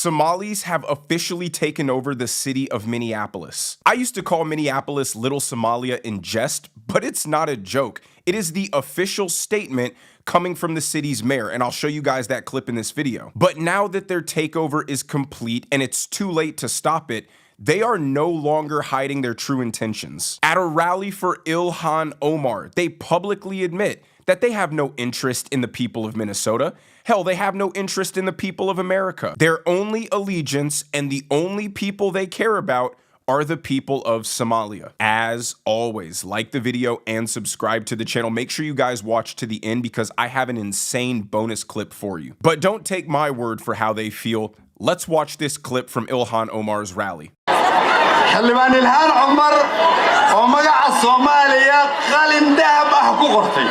Somalis have officially taken over the city of Minneapolis. I used to call Minneapolis Little Somalia in jest, but it's not a joke. It is the official statement coming from the city's mayor, and I'll show you guys that clip in this video. But now that their takeover is complete and it's too late to stop it, they are no longer hiding their true intentions. At a rally for Ilhan Omar, they publicly admit that they have no interest in the people of Minnesota. Hell, they have no interest in the people of America. Their only allegiance and the only people they care about are the people of Somalia. As always, like the video and subscribe to the channel. Make sure you guys watch to the end because I have an insane bonus clip for you. But don't take my word for how they feel. Let's watch this clip from Ilhan Omar's rally. xildhibaan ilhaan cumar oo magaca Soomaaliya qalin dahab ah ku qortay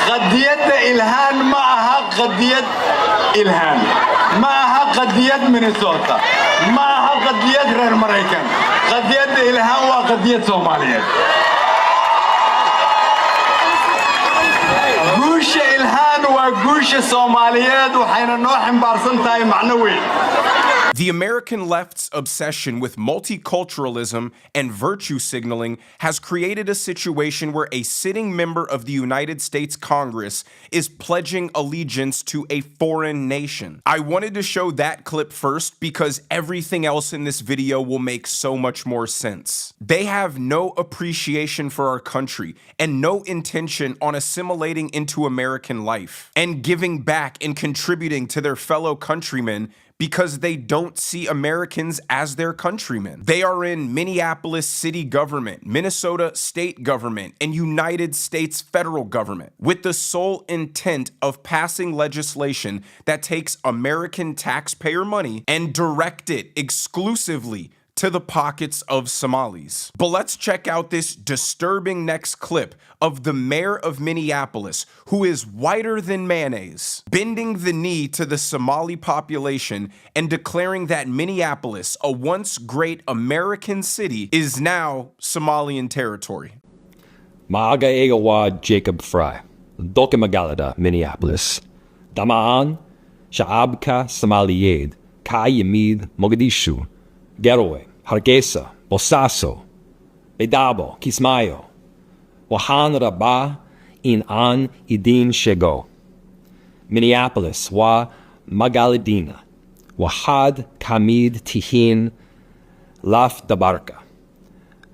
qadiyadda ilhaan ma aha qadiyad ilhaan ma aha qadiyad Minnesota ma aha qadiyad reer Mareykan qadiyadda ilhaan waa qadiyad Soomaaliyeed guusha ilhaan waa guusha Soomaaliyeed waxayna noo ximbaarsan tahay macno weyn. The American left's obsession with multiculturalism and virtue signaling has created a situation where a sitting member of the United States Congress is pledging allegiance to a foreign nation. I wanted to show that clip first because everything else in this video will make so much more sense. They have no appreciation for our country and no intention on assimilating into American life and giving back and contributing to their fellow countrymen because they don't see Americans as their countrymen. They are in Minneapolis city government, Minnesota state government, and United States federal government with the sole intent of passing legislation that takes American taxpayer money and direct it exclusively to the pockets of Somalis. But let's check out this disturbing next clip of the mayor of Minneapolis, who is whiter than mayonnaise, bending the knee to the Somali population and declaring that Minneapolis, a once great American city, is now Somalian territory. Maaga Egawa Jacob Fry, Dolke Magalada, Minneapolis. Damaan, Sha'abka Somaliyed, Kayimid, Mogadishu, Garowe, Hargeisa, Bosaso, Bedabo, Kismayo, Wahan Rabah, in An Idin Shego, Minneapolis, Wa Magaladina, Wahad Kamid Tihin, Laf Dabarka.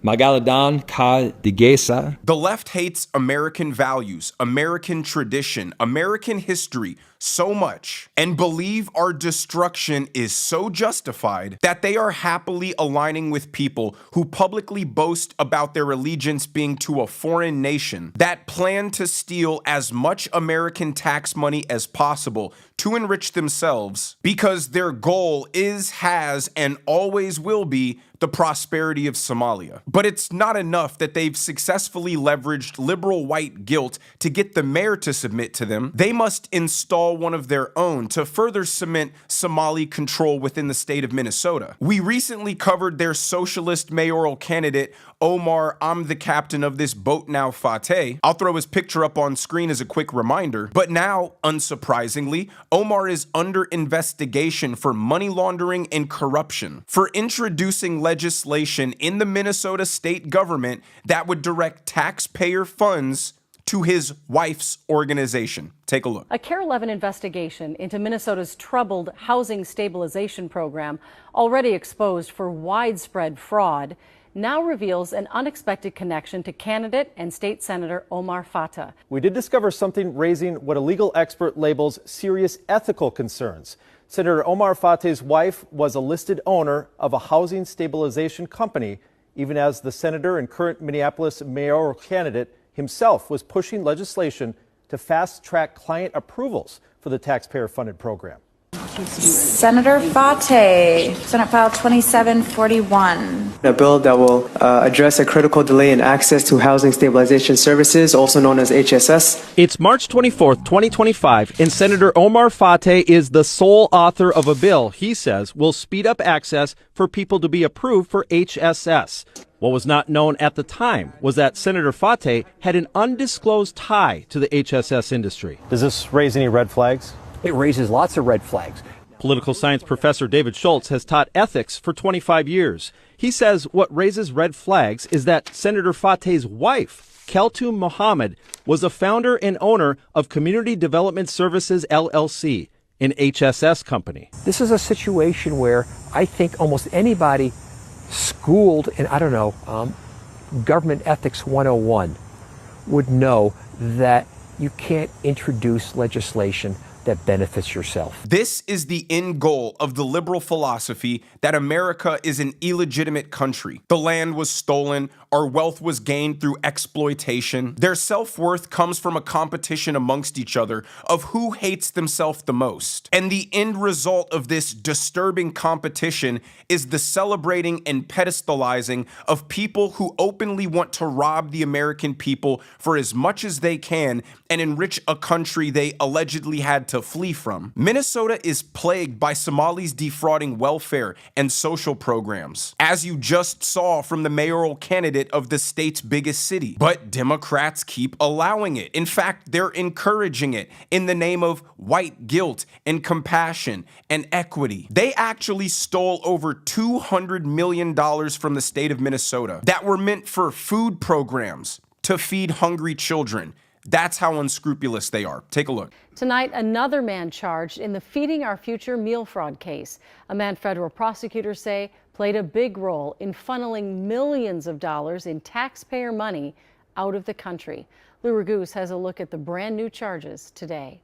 Magaladan Ka Digesa. The left hates American values, American tradition, American history so much and believe our destruction is so justified that they are happily aligning with people who publicly boast about their allegiance being to a foreign nation that plan to steal as much American tax money as possible to enrich themselves because their goal is, has, and always will be the prosperity of Somalia. But it's not enough that they've successfully leveraged liberal white guilt to get the mayor to submit to them. They must install one of their own to further cement Somali control within the state of Minnesota. We recently covered their socialist mayoral candidate, Omar, I'm the captain of this boat now Fateh. I'll throw his picture up on screen as a quick reminder. But now, unsurprisingly, Omar is under investigation for money laundering and corruption, for introducing legislation in the Minnesota state government that would direct taxpayer funds to his wife's organization. Take a look. A Care 11 investigation into Minnesota's troubled housing stabilization program, already exposed for widespread fraud, now reveals an unexpected connection to candidate and state senator Omar Fateh. We did discover something raising what a legal expert labels serious ethical concerns. Senator Omar Fateh's wife was a listed owner of a housing stabilization company, even as the senator and current Minneapolis mayoral candidate himself was pushing legislation to fast-track client approvals for the taxpayer-funded program. Senator Fateh, Senate File 2741. A bill that will address a critical delay in access to housing stabilization services, also known as HSS. It's March 24th, 2025, and Senator Omar Fateh is the sole author of a bill he says will speed up access for people to be approved for HSS. What was not known at the time was that Senator Fateh had an undisclosed tie to the HSS industry. Does this raise any red flags? It raises lots of red flags. Political science professor David Schultz has taught ethics for 25 years. He says what raises red flags is that Senator Fateh's wife, Keltoum Mohammed, was a founder and owner of Community Development Services, LLC, an HSS company. This is a situation where I think almost anybody schooled in, government ethics 101 would know that you can't introduce legislation that benefits yourself. This is the end goal of the liberal philosophy that America is an illegitimate country. The land was stolen, our wealth was gained through exploitation. Their self-worth comes from a competition amongst each other of who hates themselves the most. And the end result of this disturbing competition is the celebrating and pedestalizing of people who openly want to rob the American people for as much as they can and enrich a country they allegedly had to flee from. Minnesota is plagued by Somalis defrauding welfare and social programs, as you just saw from the mayoral candidate of the state's biggest city. But Democrats keep allowing it. In fact, they're encouraging it in the name of white guilt and compassion and equity. They actually stole over $200 million from the state of Minnesota that were meant for food programs to feed hungry children. That's how unscrupulous they are. Take a look. Tonight, another man charged in the Feeding Our Future meal fraud case. A man federal prosecutors say played a big role in funneling millions of dollars in taxpayer money out of the country. Lou Raguse has a look at the brand new charges today.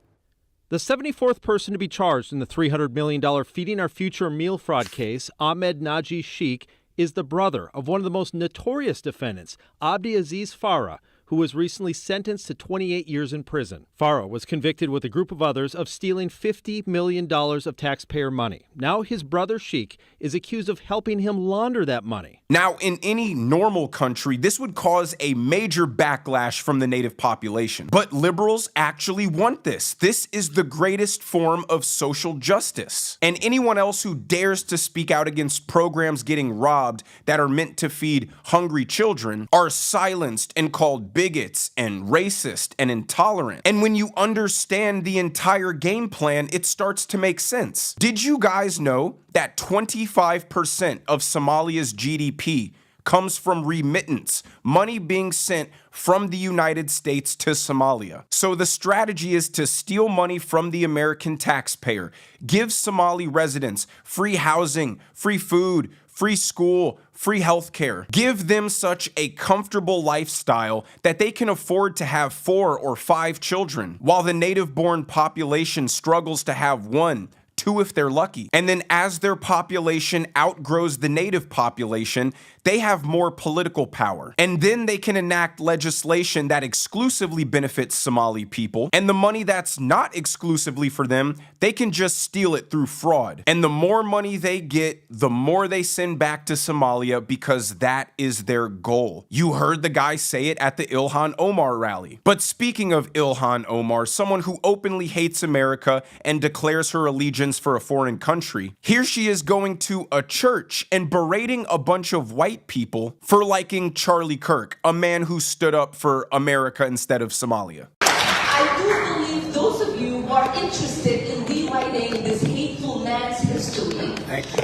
The 74th person to be charged in the $300 million Feeding Our Future meal fraud case, Ahmed Naji Sheikh, is the brother of one of the most notorious defendants, Abdi Aziz Farah, who was recently sentenced to 28 years in prison. Farah was convicted with a group of others of stealing $50 million of taxpayer money. Now his brother Sheikh is accused of helping him launder that money. Now, in any normal country, this would cause a major backlash from the native population. But liberals actually want this. This is the greatest form of social justice. And anyone else who dares to speak out against programs getting robbed that are meant to feed hungry children are silenced and called bigots and racist and intolerant. And when you understand the entire game plan, it starts to make sense. Did you guys know that 25% of Somalia's GDP comes from remittance, money being sent from the United States to Somalia? So the strategy is to steal money from the American taxpayer, give Somali residents free housing, free food, free school, free healthcare. Give them such a comfortable lifestyle that they can afford to have 4 or 5 children, while the native-born population struggles to have 1, 2 if they're lucky. And then as their population outgrows the native population, they have more political power. And then they can enact legislation that exclusively benefits Somali people. And the money that's not exclusively for them, they can just steal it through fraud. And the more money they get, the more they send back to Somalia, because that is their goal. You heard the guy say it at the Ilhan Omar rally. But speaking of Ilhan Omar, someone who openly hates America and declares her allegiance for a foreign country, here she is going to a church and berating a bunch of white people for liking Charlie Kirk, a man who stood up for America instead of Somalia. I do believe those of you who are interested in rewriting this hateful man's history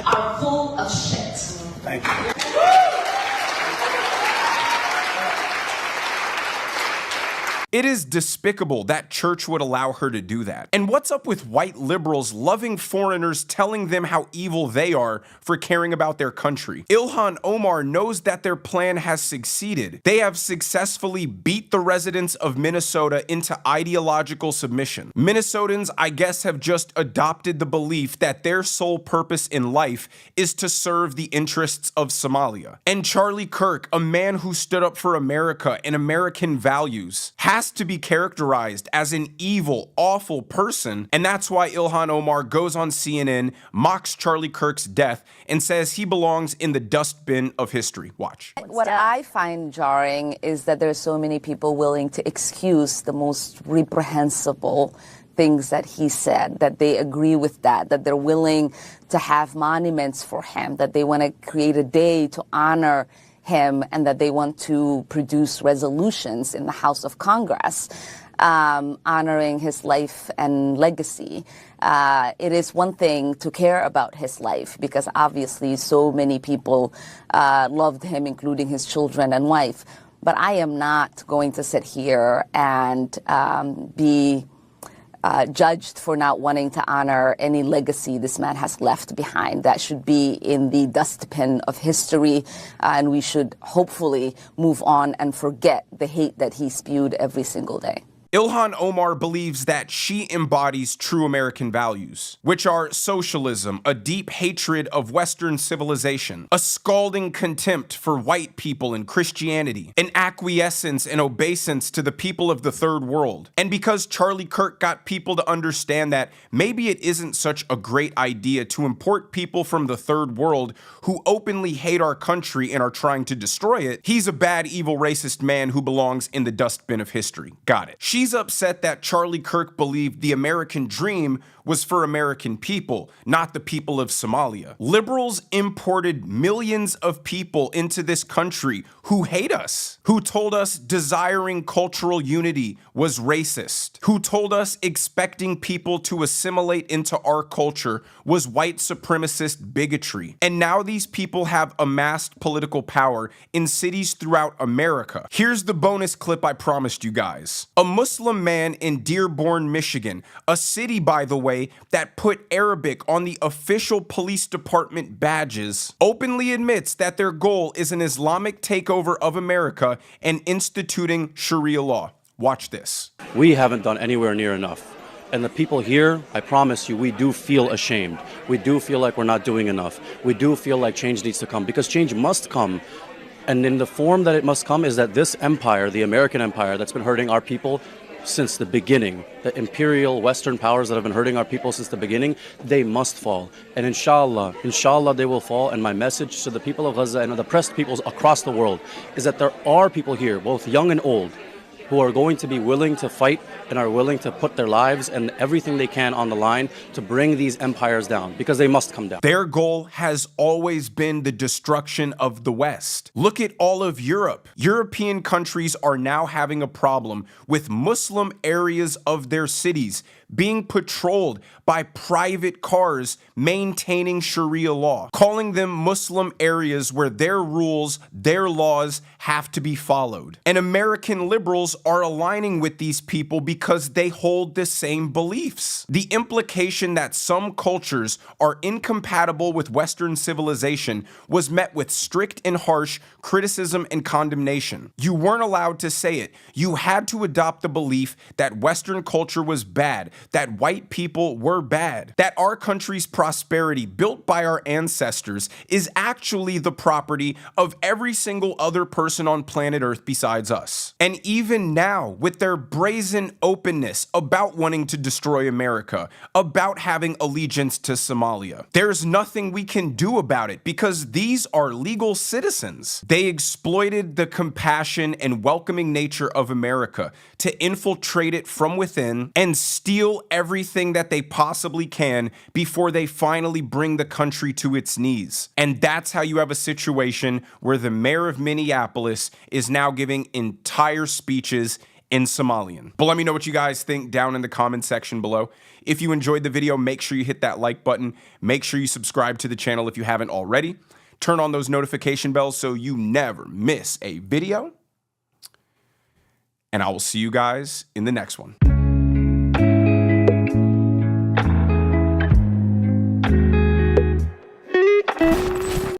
are full of shit. Thank you. It is despicable that church would allow her to do that. And what's up with white liberals loving foreigners, telling them how evil they are for caring about their country? Ilhan Omar knows that their plan has succeeded. They have successfully beat the residents of Minnesota into ideological submission. Minnesotans, I guess, have just adopted the belief that their sole purpose in life is to serve the interests of Somalia. And Charlie Kirk, a man who stood up for America and American values, has to be characterized as an evil, awful person, and that's why Ilhan Omar goes on CNN, mocks Charlie Kirk's death, and says he belongs in the dustbin of history. Watch. What I find jarring is that there are so many people willing to excuse the most reprehensible things that he said, that they agree with that they're willing to have monuments for him, that they want to create a day to honor him, and that they want to produce resolutions in the House of Congress. honoring his life and legacy. It is one thing to care about his life because obviously so many people loved him, including his children and wife. But I am not going to sit here and be judged for not wanting to honor any legacy this man has left behind. That should be in the dustbin of history, and we should hopefully move on and forget the hate that he spewed every single day. Ilhan Omar believes that she embodies true American values, which are socialism, a deep hatred of Western civilization, a scalding contempt for white people and Christianity, an acquiescence and obeisance to the people of the third world. And because Charlie Kirk got people to understand that maybe it isn't such a great idea to import people from the third world who openly hate our country and are trying to destroy it, he's a bad, evil, racist man who belongs in the dustbin of history. Got it. She's upset that Charlie Kirk believed the American dream was for American people, not the people of Somalia. Liberals imported millions of people into this country who hate us, who told us desiring cultural unity was racist, who told us expecting people to assimilate into our culture was white supremacist bigotry. And now these people have amassed political power in cities throughout America. Here's the bonus clip I promised you guys. A Muslim man in Dearborn, Michigan, a city, by the way, that put Arabic on the official police department badges, openly admits that their goal is an Islamic takeover of America and instituting Sharia law. Watch this. We haven't done anywhere near enough. And the people here, I promise you, we do feel ashamed. We do feel like we're not doing enough. We do feel like change needs to come because change must come. And in the form that it must come is that this empire, the American empire that's been hurting our people since the beginning, the imperial Western powers that have been hurting our people since the beginning, they must fall. And inshallah they will fall. And my message to the people of Gaza and the oppressed peoples across the world is that there are people here, both young and old, who are going to be willing to fight and are willing to put their lives and everything they can on the line to bring these empires down, because they must come down. Their goal has always been the destruction of the West. Look at all of Europe. European countries are now having a problem with Muslim areas of their cities being patrolled by private cars maintaining Sharia law, calling them Muslim areas where their rules, their laws have to be followed. And American liberals are aligning with these people because they hold the same beliefs. The implication that some cultures are incompatible with Western civilization was met with strict and harsh criticism and condemnation. You weren't allowed to say it. You had to adopt the belief that Western culture was bad, that white people were bad, that our country's prosperity built by our ancestors is actually the property of every single other person on planet Earth besides us. And even now, with their brazen openness about wanting to destroy America, about having allegiance to Somalia, there's nothing we can do about it because these are legal citizens. They exploited the compassion and welcoming nature of America to infiltrate it from within and steal everything that they possibly can before they finally bring the country to its knees. And that's how you have a situation where the mayor of Minneapolis is now giving entire speeches in Somalian. But let me know what you guys think down in the comment section below. If you enjoyed the video, make sure you hit that like button. Make sure you subscribe to the channel if you haven't already. Turn on those notification bells so you never miss a video. And I will see you guys in the next one.